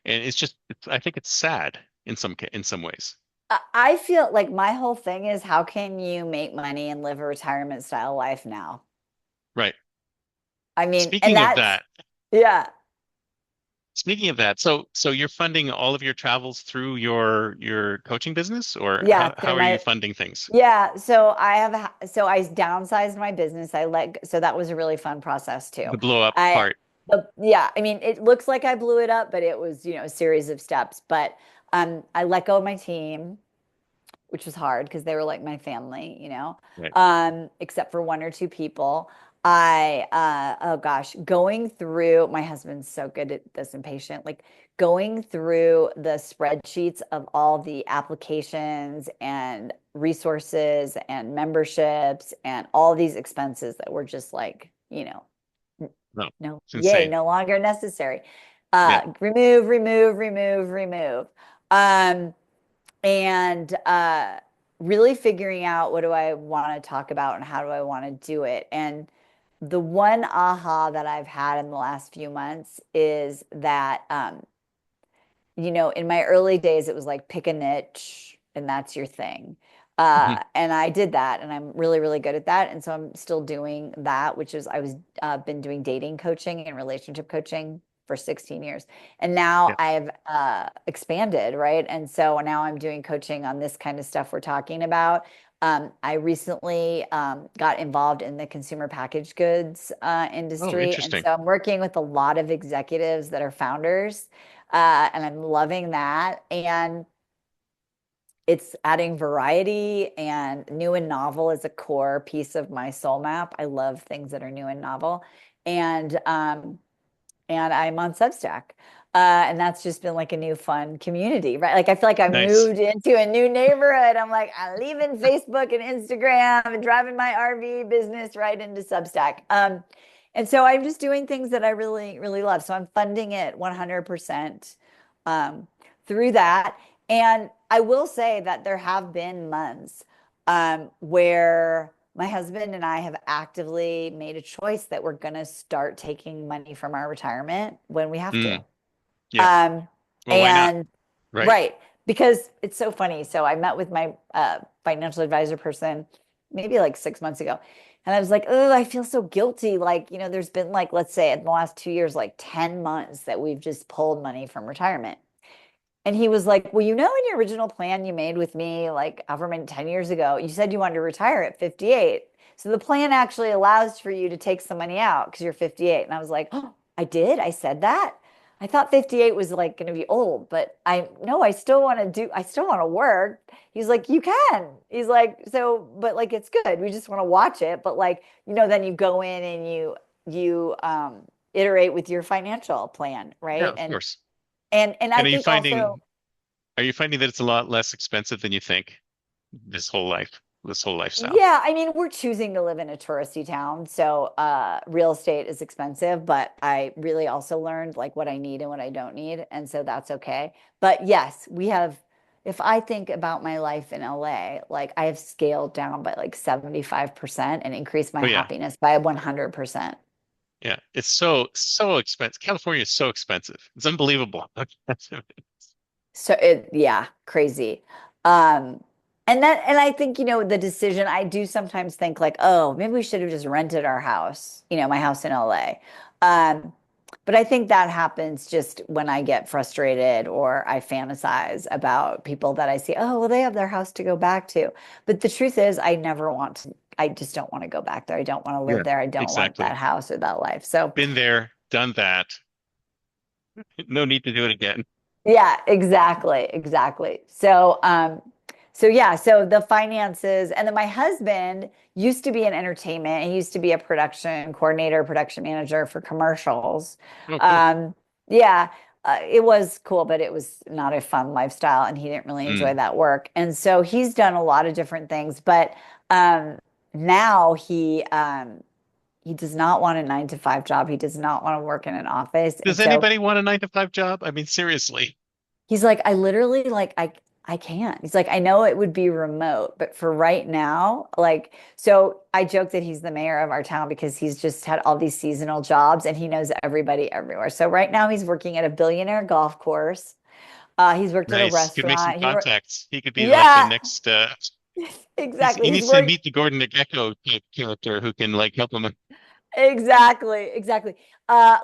And I think it's sad in some ways. I feel like my whole thing is how can you make money and live a retirement style life now? Right. I mean, and Speaking of that's, that, yeah, so you're funding all of your travels through your coaching business, or yeah, how through are you my, funding things? yeah. So I downsized my business. So that was a really fun process too. The blow up I, part. yeah, I mean, it looks like I blew it up, but it was, a series of steps. But I let go of my team, which was hard because they were like my family, Right. except for one or two people. Oh gosh, going through, my husband's so good at this and patient, like going through the spreadsheets of all the applications and resources and memberships and all these expenses that were just like, No, no, it's yay, insane. no longer necessary. Yeah. Remove, remove, remove, remove. Um, and really figuring out what do I want to talk about and how do I want to do it. And the one aha that I've had in the last few months is that in my early days, it was like pick a niche and that's your thing. Mhm. And I did that, and I'm really, really good at that. And so I'm still doing that, which is I was been doing dating coaching and relationship coaching for 16 years. And now Yeah. I've expanded, right? And so now I'm doing coaching on this kind of stuff we're talking about. I recently got involved in the consumer packaged goods Oh, industry. And interesting. so I'm working with a lot of executives that are founders, and I'm loving that. And it's adding variety, and new and novel is a core piece of my soul map. I love things that are new and novel. And I'm on Substack. And that's just been like a new fun community, right? Like I feel like I Nice. moved into a new neighborhood. I'm like, I'm leaving Facebook and Instagram and driving my RV business right into Substack. And so I'm just doing things that I really, really love. So I'm funding it 100% um, through that. And I will say that there have been months where my husband and I have actively made a choice that we're going to start taking money from our retirement when we have to. Mm, yeah. Um, Well, why not? and Right? right, because it's so funny. So I met with my financial advisor person maybe like 6 months ago. And I was like, oh, I feel so guilty. Like, there's been like, let's say in the last 2 years, like 10 months that we've just pulled money from retirement. And he was like, well, in your original plan you made with me, like however many 10 years ago, you said you wanted to retire at 58. So the plan actually allows for you to take some money out because you're 58. And I was like, oh, I did? I said that? I thought 58 was like going to be old, but I still want to I still want to work. He's like, you can. He's like, so, but like, it's good. We just want to watch it. But like, then you go in and you iterate with your financial plan, Yeah, right? of And course. and I And think also, are you finding that it's a lot less expensive than you think this whole lifestyle? yeah, I mean, we're choosing to live in a touristy town, so real estate is expensive, but I really also learned like what I need and what I don't need, and so that's okay. But yes, if I think about my life in LA, like I have scaled down by like 75% and increased my Oh yeah. happiness by 100%. Yeah. It's so expensive. California is so expensive. It's unbelievable. how expensive it is. So yeah, crazy. Um, and I think, the decision, I do sometimes think like, oh, maybe we should have just rented our house, my house in LA. Um, but I think that happens just when I get frustrated or I fantasize about people that I see, oh, well, they have their house to go back to. But the truth is, I just don't want to go back there. I don't want to live Yeah, there. I don't want exactly. that house or that life. So Been there, done that. No need to do it again. yeah, exactly, exactly. So yeah, so the finances, and then my husband used to be in entertainment. He used to be a production coordinator, production manager for commercials. Oh, cool. Um, yeah, it was cool, but it was not a fun lifestyle, and he didn't really enjoy Mm. that work. And so he's done a lot of different things, but um, now he does not want a 9 to 5 job. He does not want to work in an office, and Does so anybody want a 9 to 5 job? I mean, seriously. he's like, I literally like I can't. He's like, I know it would be remote, but for right now, like, so I joke that he's the mayor of our town because he's just had all these seasonal jobs and he knows everybody everywhere. So right now he's working at a billionaire golf course. He's worked at a Nice. Could make some restaurant. contacts. He could be like the Yeah, next exactly. he He's needs to worked meet the Gordon the Gecko type character who can like help him. exactly.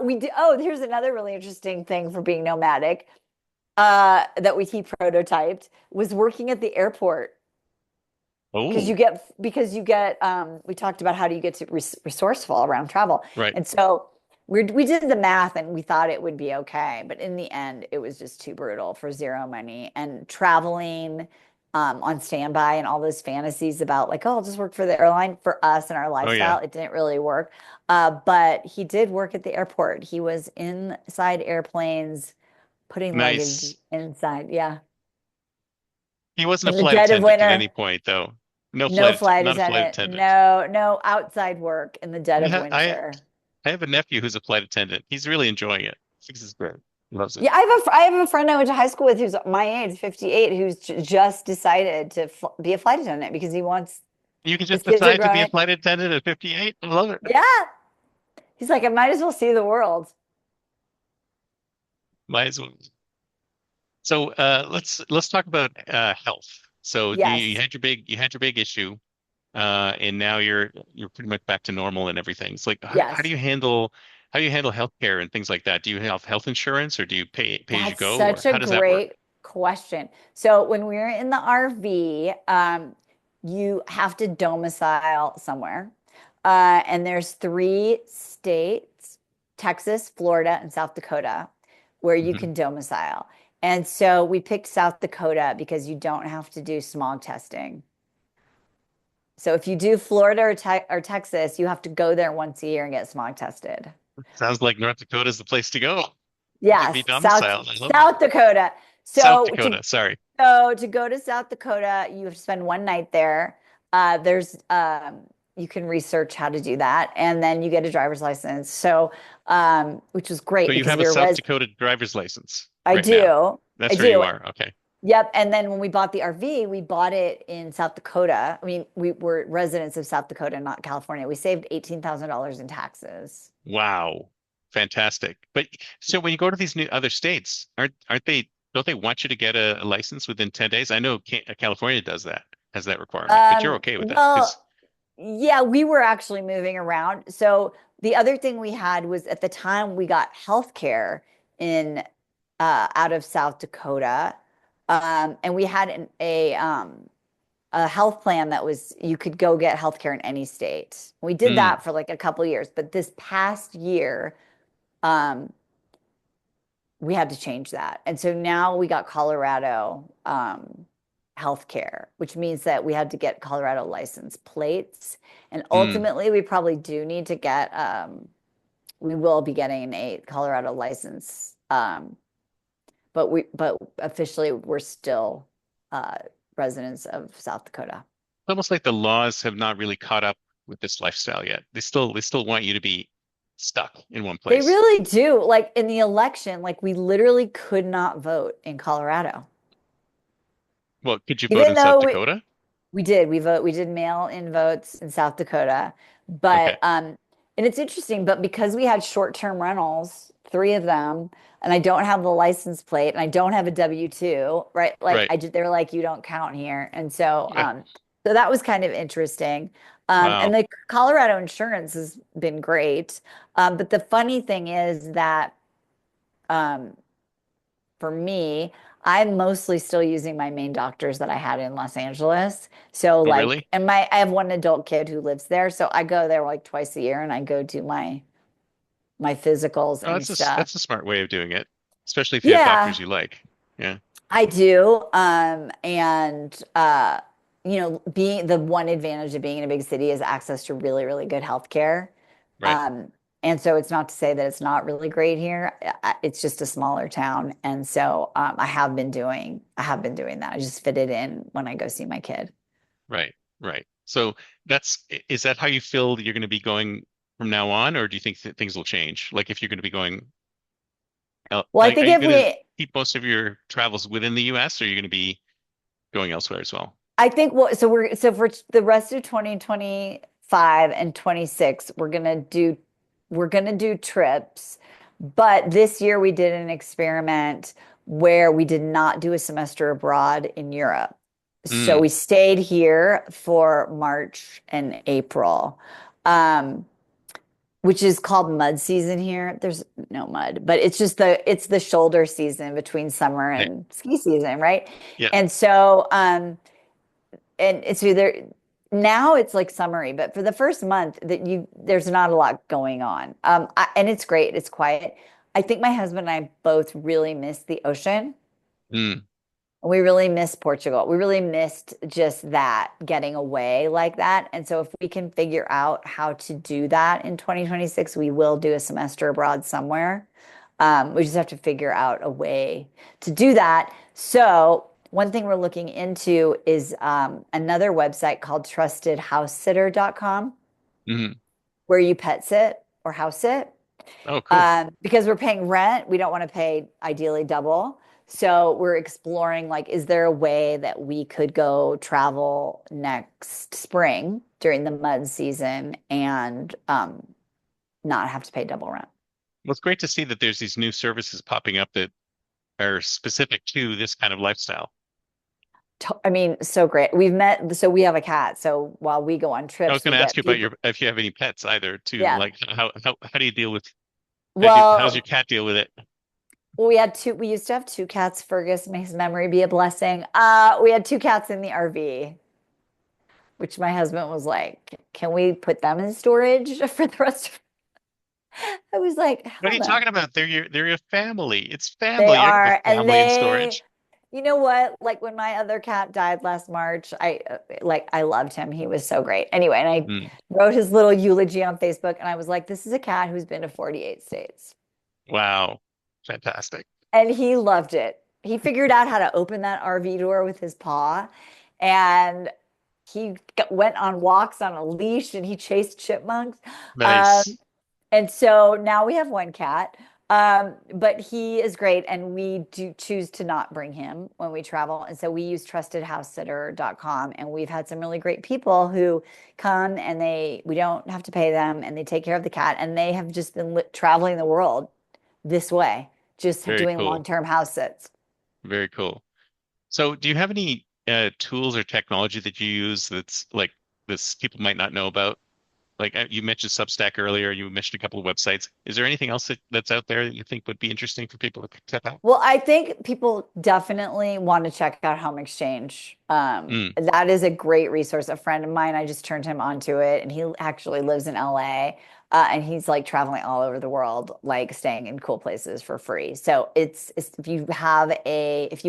We do. Oh, here's another really interesting thing for being nomadic. That he prototyped was working at the airport Oh, because you get we talked about how do you get to resourceful around travel, right. and so we did the math and we thought it would be okay, but in the end it was just too brutal for zero money and traveling on standby and all those fantasies about like, oh, I'll just work for the airline. For us and our Oh yeah. lifestyle, it didn't really work. But he did work at the airport. He was inside airplanes putting luggage Nice. inside. Yeah. He wasn't In a the flight dead of attendant at any winter. point though. No flight Not a flight attendant. attendant. No outside work in the dead of I winter. I have a nephew who's a flight attendant. He's really enjoying it. Thinks it's great. Loves it. Yeah, I have a friend I went to high school with who's my age, 58, who's just decided to fl be a flight attendant because he wants You can his just kids are decide to be a growing. flight attendant at 58. I love it. Yeah. He's like, I might as well see the world. Might as well. So let's talk about health. So you Yes. had your big issue, and now you're pretty much back to normal and everything. It's like how do Yes. you handle healthcare and things like that? Do you have health insurance or do you pay as you That's go or such a how does that work? great question. So when we were in the RV, you have to domicile somewhere. And there's three states, Texas, Florida, and South Dakota, where you Hmm. can domicile. And so we picked South Dakota because you don't have to do smog testing. So if you do Florida or Texas, you have to go there once a year and get smog tested. Sounds like North Dakota is the place to go to be Yes, domiciled. I love it. South Dakota. South So to Dakota, sorry. so to go to South Dakota, you have to spend one night there. There's you can research how to do that, and then you get a driver's license. So which was So great you because have a we were South Dakota driver's license I right now. do. I That's where you do. are. Okay. Yep. And then when we bought the RV, we bought it in South Dakota. I mean, we were residents of South Dakota, not California. We saved $18,000 in taxes. Wow. Fantastic. But so when you go to these new other states, aren't they don't they want you to get a license within 10 days? I know California does that, has that requirement, but you're okay with that because Well, yeah, we were actually moving around. So the other thing we had was at the time we got healthcare in out of South Dakota. And we had a health plan that was you could go get healthcare in any state. We did mm, that for like a couple years, but this past year, um, we had to change that. And so now we got Colorado healthcare, which means that we had to get Colorado license plates. And mm. ultimately, we probably do need to get, we will be getting a Colorado license. But officially, we're still uh, residents of South Dakota. It's almost like the laws have not really caught up with this lifestyle yet. They still want you to be stuck in one They place. really do. Like in the election, like we literally could not vote in Colorado. Well, could you vote Even in South though Dakota? we did mail-in votes in South Dakota. Okay. But and it's interesting, but because we had short-term rentals, three of them, and I don't have the license plate and I don't have a W-2, right? Like Right. they're like, you don't count here. And so Yeah. so that was kind of interesting. And Wow. the Colorado insurance has been great. But the funny thing is that um for me, I'm mostly still using my main doctors that I had in Los Angeles. So Oh, like, really? and I have one adult kid who lives there, so I go there like twice a year and I go do my physicals Oh, and stuff. that's a smart way of doing it, especially if you have Yeah, doctors you like. Yeah. I do. And being the one advantage of being in a big city is access to really, really good healthcare. Right. Um, and so it's not to say that it's not really great here. It's just a smaller town. And so I have been doing that. I just fit it in when I go see my kid. Right. Right. So is that how you feel that you're going to be going from now on, or do you think that things will change? Like if you're going to be going, Well, I like, are think you if going to we keep most of your travels within the US, or are you going to be going elsewhere as well? I think so for the rest of 2025 and 26, we're gonna do trips. But this year we did an experiment where we did not do a semester abroad in Europe. So Mm, we stayed here for March and April. Um, which is called mud season here. There's no mud, but it's the shoulder season between summer yeah, and ski season, right? yeah. And so and it's either now it's like summery, but for the first month there's not a lot going on. And it's great, it's quiet. I think my husband and I both really miss the ocean. Mm, We really missed Portugal. We really missed just that, getting away like that. And so if we can figure out how to do that in 2026, we will do a semester abroad somewhere. We just have to figure out a way to do that. So one thing we're looking into is another website called trustedhousesitter.com, mm. where you pet sit or house sit. Oh, cool. Because we're paying rent, we don't want to pay ideally double. So we're exploring, like, is there a way that we could go travel next spring during the mud season and not have to pay double rent? Well, it's great to see that there's these new services popping up that are specific to this kind of lifestyle. I mean, so great. So we have a cat. So while we go on I was trips, going we to ask get you about people. your if you have any pets either too. Yeah. Like how do you deal with how does your Well, cat deal with it? we used to have two cats. Fergus, may his memory be a blessing. We had two cats in the RV, which my husband was like, can we put them in storage for the rest of I was like, What are hell you no. talking about? They're your family. It's They family. You're not gonna are, put and family in storage. you know what? Like when my other cat died last March, I loved him. He was so great. Anyway, and I Mm, wrote his little eulogy on Facebook, and I was like, this is a cat who's been to 48 states. wow, fantastic. And he loved it. He figured out how to open that RV door with his paw, and went on walks on a leash, and he chased chipmunks. Nice. And so now we have one cat, but he is great, and we do choose to not bring him when we travel. And so we use trustedhousesitter.com, and we've had some really great people who come, and we don't have to pay them, and they take care of the cat, and they have just been traveling the world this way, just Very doing cool. long-term house sits. Very cool. So, do you have any tools or technology that you use that's like this people might not know about? Like you mentioned Substack earlier, you mentioned a couple of websites. Is there anything else that's out there that you think would be interesting for people to check out? Well, I think people definitely want to check out Home Exchange. Mm, That is a great resource. A friend of mine, I just turned him onto it, and he actually lives in LA, and he's like traveling all over the world, like staying in cool places for free. So it's if you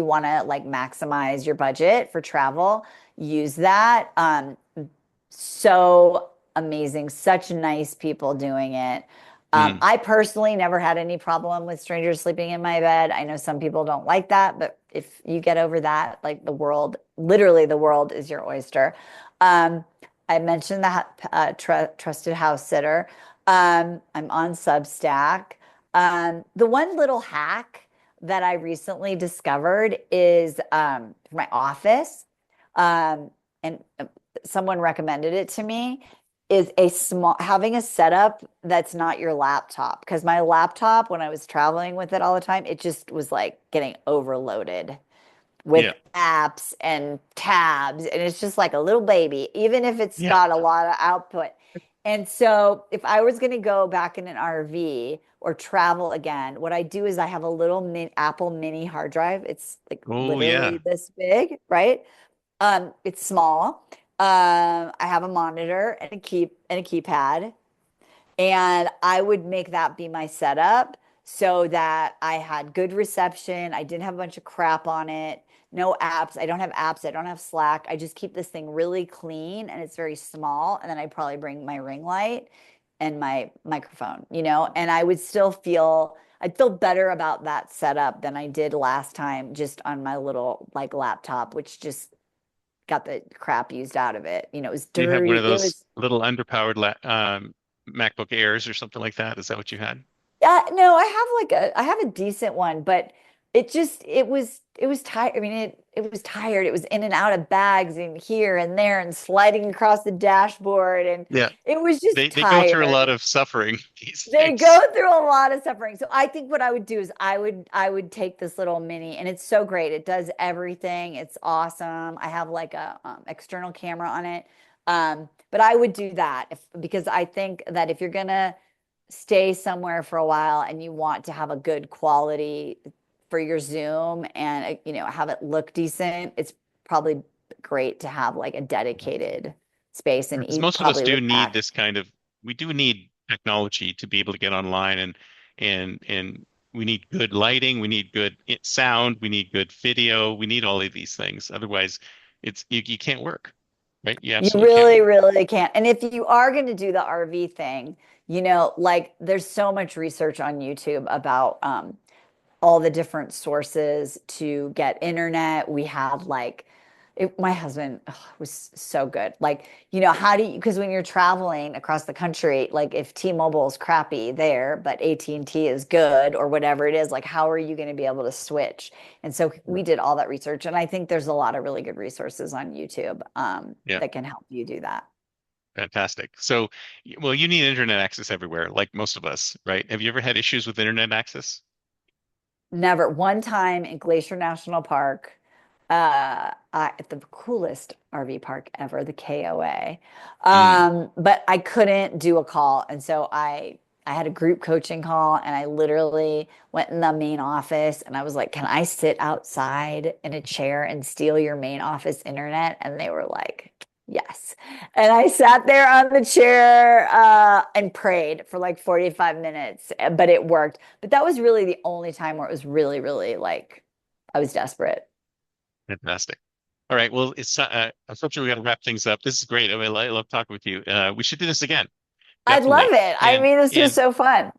want to like maximize your budget for travel, use that. So amazing, such nice people doing it. mm. I personally never had any problem with strangers sleeping in my bed. I know some people don't like that, but if you get over that, like literally the world is your oyster. Um, I mentioned that trusted house sitter. I'm on Substack. The one little hack that I recently discovered is for my office, and someone recommended it to me, is having a setup that's not your laptop. Because my laptop, when I was traveling with it all the time, it just was like getting overloaded with Yeah, apps and tabs. And it's just like a little baby, even if it's yeah. got a lot of output. And so if I was going to go back in an RV or travel again, what I do is I have a little Apple mini hard drive. It's like Oh literally yeah. this big, right? It's small. I have a monitor and a keypad, and I would make that be my setup so that I had good reception. I didn't have a bunch of crap on it. No apps. I don't have apps. I don't have Slack. I just keep this thing really clean, and it's very small. And then I probably bring my ring light and my microphone, and I'd feel better about that setup than I did last time just on my little like laptop, which just got the crap used out of it. It was Do you have one dirty. of It those was, little underpowered MacBook Airs or something like that? Is that what you had? no, I have a decent one, but it was tight. I mean, it was tired. It was in and out of bags and here and there and sliding across the dashboard, and Yeah. it was just They go through a tired. lot of suffering these They go days. through a lot of suffering. So I think what I would do is I would take this little mini, and it's so great. It does everything. It's awesome. I have like a external camera on it. But I would do that because I think that if you're gonna stay somewhere for a while and you want to have a good quality for your Zoom and have it look decent, it's probably great to have like a dedicated space, and Because you most of us probably do would need pack. this kind of, we do need technology to be able to get online and we need good lighting, we need good sound, we need good video, we need all of these things. Otherwise, you can't work, right? You You absolutely can't really, work. really can't. And if you are going to do the RV thing, like there's so much research on YouTube about all the different sources to get internet. We have like my husband was so good. Like, how do you, because when you're traveling across the country, like if T-Mobile is crappy there, but AT&T is good or whatever it is, like how are you going to be able to switch? And so we did all that research. And I think there's a lot of really good resources on YouTube Yeah, that can help you do that. fantastic. So, well, you need internet access everywhere, like most of us, right? Have you ever had issues with internet access? Never. One time in Glacier National Park, at the coolest RV park ever, the KOA. Mm. But I couldn't do a call, and so I had a group coaching call, and I literally went in the main office, and I was like, "Can I sit outside in a chair and steal your main office internet?" And they were like, "Yes." And I sat there on the chair and prayed for like 45 minutes, but it worked. But that was really the only time where it was really, really like I was desperate. Fantastic. All right. Well, unfortunately we got to wrap things up. This is great. I mean, I love talking with you. We should do this again. I'd love Definitely. it. I And mean, this was and so fun.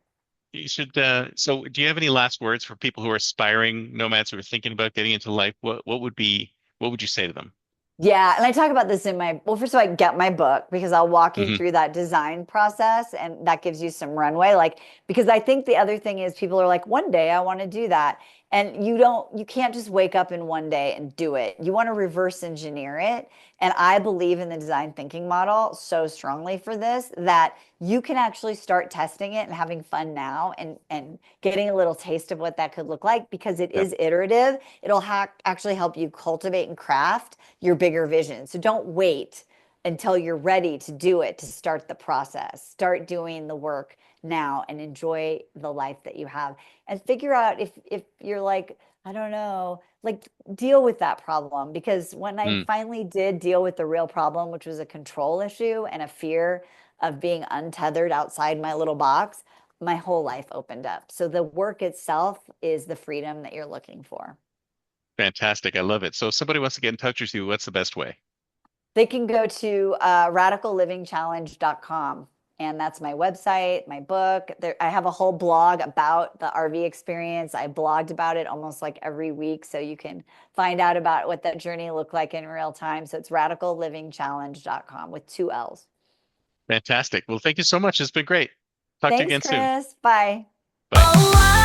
you should so do you have any last words for people who are aspiring nomads who are thinking about getting into life? What would you say to them? Yeah, and I talk about this in well, first of all, I get my book because I'll walk you Hmm. through that design process and that gives you some runway. Like, because I think the other thing is people are like, one day I want to do that. And you can't just wake up in one day and do it. You want to reverse engineer it. And I believe in the design thinking model so strongly for this that you can actually start testing it and having fun now and getting a little taste of what that could look like because it Yep. is iterative. It'll actually help you cultivate and craft your bigger vision. So don't wait until you're ready to do it to start the process. Start doing the work now and enjoy the life that you have and figure out if you're like, I don't know, like deal with that problem because when I Mm, finally did deal with the real problem, which was a control issue and a fear of being untethered outside my little box, my whole life opened up. So the work itself is the freedom that you're looking for. fantastic. I love it. So if somebody wants to get in touch with you, what's the best way? They can go to radicallivingchallenge.com. And that's my website, my book. I have a whole blog about the RV experience. I blogged about it almost like every week. So you can find out about what that journey looked like in real time. So it's radicallivingchallenge.com with two L's. Fantastic. Well, thank you so much. It's been great. Talk to you Thanks, again soon. Chris. Bye. Bye. Oh,